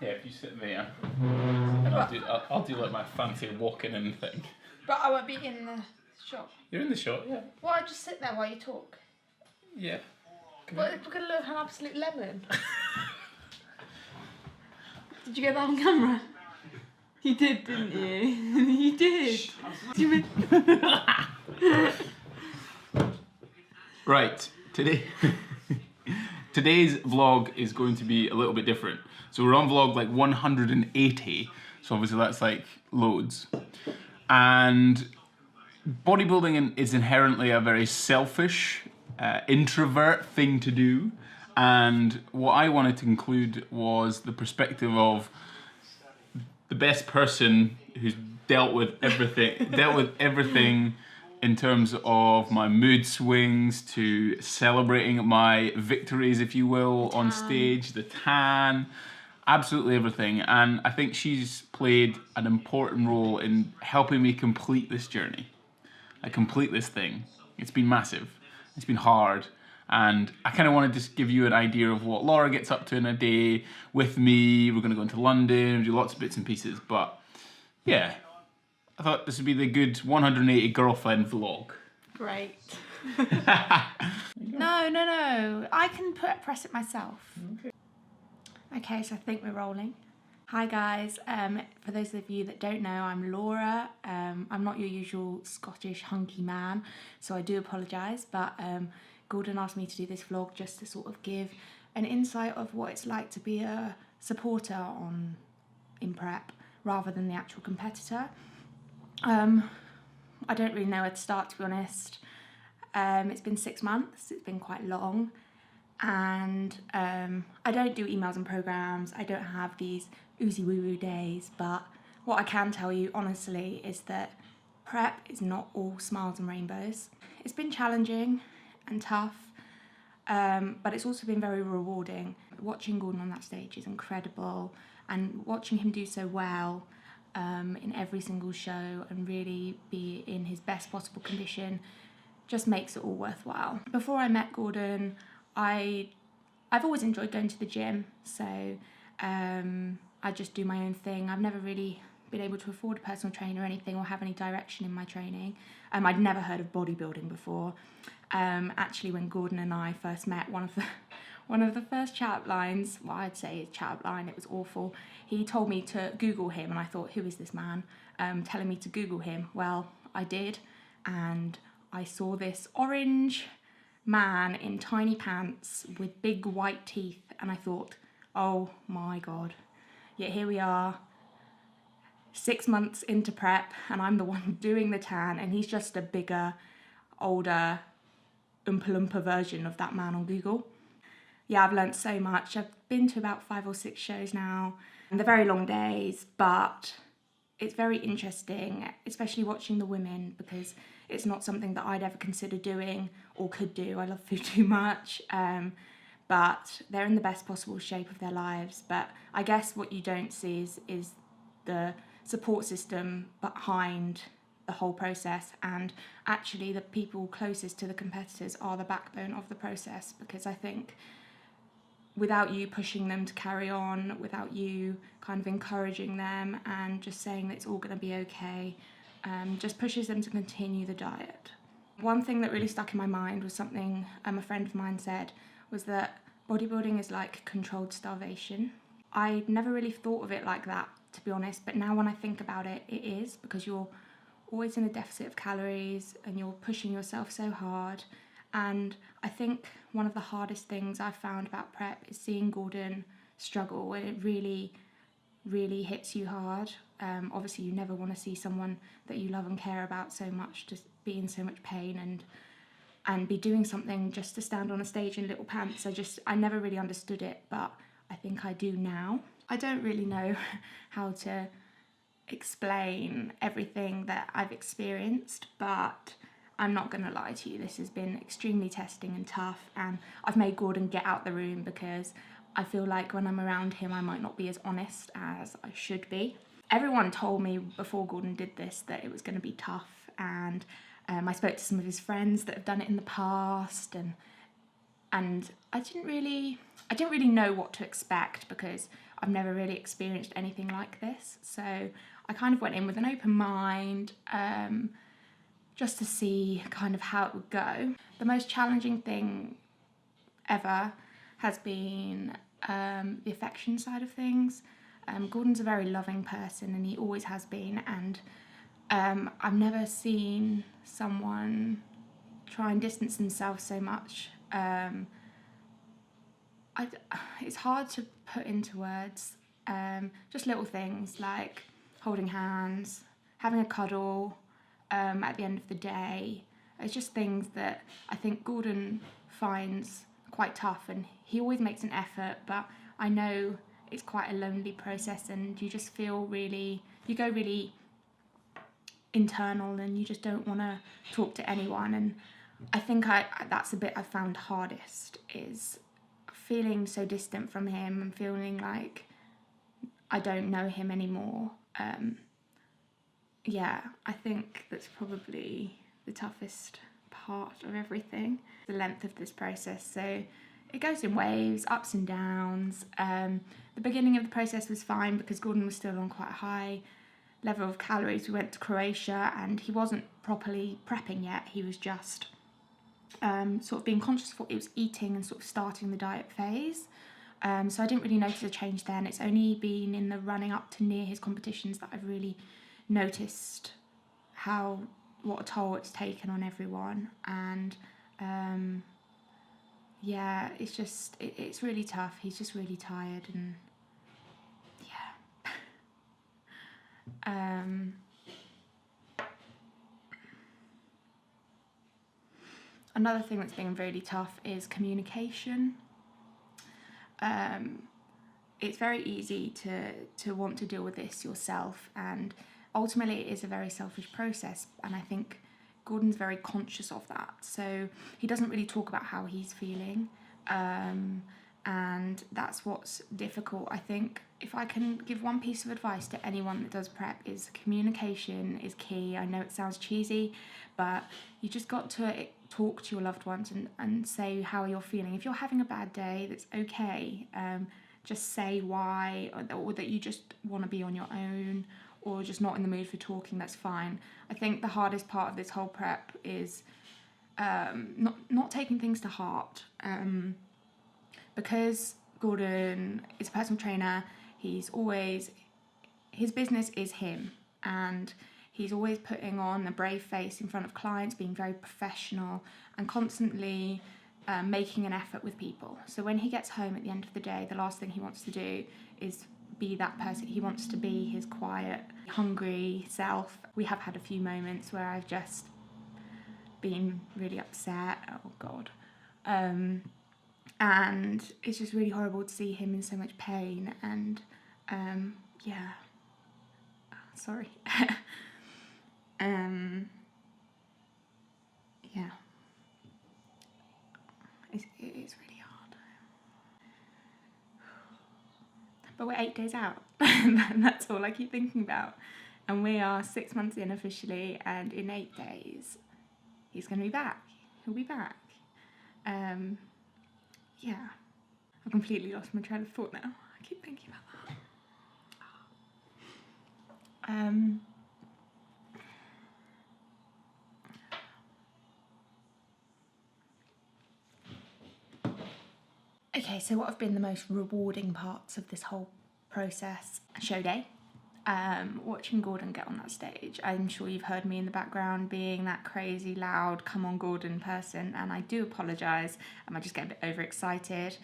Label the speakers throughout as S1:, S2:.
S1: Yeah, if you sit there, and I'll do like my fancy walking in thing.
S2: But I won't be in the shot.
S1: You're in the shot, yeah.
S2: Well, I just sit there while you talk.
S1: Yeah.
S2: But if we're going to look like an absolute lemon. Did you get that on camera? You did, didn't you? You did.
S1: Right, today's vlog is going to be a little bit different. So we're on vlog like 180, so obviously that's like loads. And bodybuilding is inherently a very selfish, introvert thing to do. And what I wanted to include was the perspective of the best person who's dealt with everything in terms of my mood swings to celebrating my victories, if you will, on stage, the tan, absolutely everything. And I think she's played an important role in helping me complete this journey. I complete this thing. It's been massive. It's been hard. And I kind of want to just give you an idea of what Laura gets up to in a day with me. We're going to go into London, do lots of bits and pieces. But yeah, I thought this would be the good 180 girlfriend vlog.
S2: Great. No. I can press it myself. Okay, so I think we're rolling. Hi guys, for those of you that don't know, I'm Laura. I'm not your usual Scottish hunky man, so I do apologise, but Gordon asked me to do this vlog just to sort of give an insight of what it's like to be a supporter in prep rather than the actual competitor. I don't really know where to start, to be honest. It's been 6 months, it's been quite long, and I don't do emails and programs, I don't have these oozy woo woo days, but what I can tell you honestly is that prep is not all smiles and rainbows. It's been challenging and tough, but it's also been very rewarding. Watching Gordon on that stage is incredible, and watching him do so well in every single show and really be in his best possible condition just makes it all worthwhile. Before I met Gordon, I've always enjoyed going to the gym, so I just do my own thing. I've never really been able to afford a personal trainer or anything, or have any direction in my training. I'd never heard of bodybuilding before. Actually, when Gordon and I first met, one of the first chat-up lines, well, I'd say a chat-up line, it was awful. He told me to Google him, and I thought, who is this man telling me to Google him? Well, I did, and I saw this orange man in tiny pants with big white teeth, and I thought, oh my God. Yet here we are, 6 months into prep, and I'm the one doing the tan, and he's just a bigger, older, Oompa Loompa version of that man on Google. Yeah, I've learnt so much. I've been to about 5 or 6 shows now, and they're very long days, but it's very interesting, especially watching the women, because it's not something that I'd ever consider doing or could do. I love food too much. But they're in the best possible shape of their lives. But I guess what you don't see is the support system behind the whole process, and actually the people closest to the competitors are the backbone of the process, because I think without you pushing them to carry on, without you kind of encouraging them and just saying that it's all going to be okay, just pushes them to continue the diet. One thing that really stuck in my mind was something a friend of mine said, was that bodybuilding is like controlled starvation. I never really thought of it like that, to be honest, but now when I think about it, it is, because you're always in a deficit of calories and you're pushing yourself so hard. And I think one of the hardest things I've found about prep is seeing Gordon struggle, and it really, really hits you hard. Obviously you never want to see someone that you love and care about so much just be in so much pain and be doing something just to stand on a stage in little pants. I never really understood it, but I think I do now. I don't really know how to explain everything that I've experienced, but I'm not going to lie to you, this has been extremely testing and tough, and I've made Gordon get out the room because I feel like when I'm around him I might not be as honest as I should be. Everyone told me before Gordon did this that it was going to be tough, and I spoke to some of his friends that have done it in the past, and I didn't really know what to expect, because I've never really experienced anything like this. So I kind of went in with an open mind, just to see kind of how it would go. The most challenging thing ever has been the affection side of things. Gordon's a very loving person, and he always has been, and I've never seen someone try and distance themselves so much. It's hard to put into words. Just little things like holding hands, having a cuddle at the end of the day. It's just things that I think Gordon finds quite tough, and he always makes an effort, but I know it's quite a lonely process, and you just feel really, you go really internal, and you just don't want to talk to anyone. And I think that's the bit I found hardest, is feeling so distant from him and feeling like I don't know him anymore. Yeah, I think that's probably the toughest part of everything, the length of this process. So it goes in waves, ups and downs. The beginning of the process was fine because Gordon was still on quite a high level of calories. We went to Croatia and he wasn't properly prepping yet. He was just sort of being conscious of what he was eating and sort of starting the diet phase. So I didn't really notice a change then. It's only been in the running up to near his competitions that I've really noticed what a toll it's taken on everyone. And yeah, it's just, it's really tough. He's just really tired, and yeah. Another thing that's been really tough is communication. It's very easy to want to deal with this yourself, and ultimately it is a very selfish process, and I think Gordon's very conscious of that. So he doesn't really talk about how he's feeling, and that's what's difficult. I think if I can give one piece of advice to anyone that does prep, is communication is key. I know it sounds cheesy, but you just got to talk to your loved ones and say how you're feeling. If you're having a bad day, that's okay. Just say why, or that you just want to be on your own, or just not in the mood for talking. That's fine. I think the hardest part of this whole prep is not taking things to heart, because Gordon is a personal trainer. His business is him, and he's always putting on a brave face in front of clients, being very professional and constantly making an effort with people. So when he gets home at the end of the day, the last thing he wants to do is be that person. He wants to be his quiet, hungry self. We have had a few moments where I've just been really upset. Oh God. And it's just really horrible to see him in so much pain, and yeah. Sorry. Yeah. It's really hard. But we're 8 days out. That's all I keep thinking about. And we are 6 months in officially, and in 8 days, he's going to be back. He'll be back. Yeah. I completely lost my train of thought now. I keep thinking about that. Okay, so what have been the most rewarding parts of this whole process? Show day. Watching Gordon get on that stage. I'm sure you've heard me in the background being that crazy, loud, come on Gordon person, and I do apologise, I just get a bit overexcited.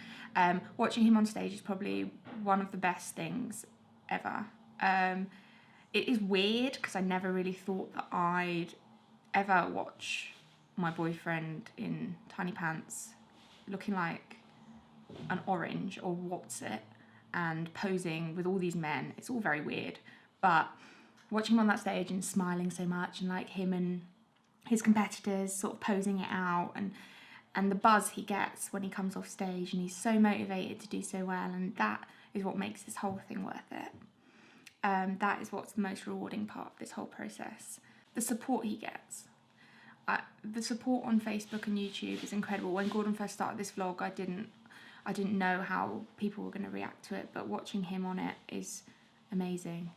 S2: Watching him on stage is probably one of the best things ever. It is weird because I never really thought that I'd ever watch my boyfriend in tiny pants looking like an orange or what's it, and posing with all these men. It's all very weird, but watching him on that stage and smiling so much, and like him and his competitors sort of posing it out, and the buzz he gets when he comes off stage, and he's so motivated to do so well, and that is what makes this whole thing worth it. That is what's the most rewarding part of this whole process. The support he gets. The support on Facebook and YouTube is incredible. When Gordon first started this vlog, I didn't know how people were going to react to it, but watching him on it is amazing.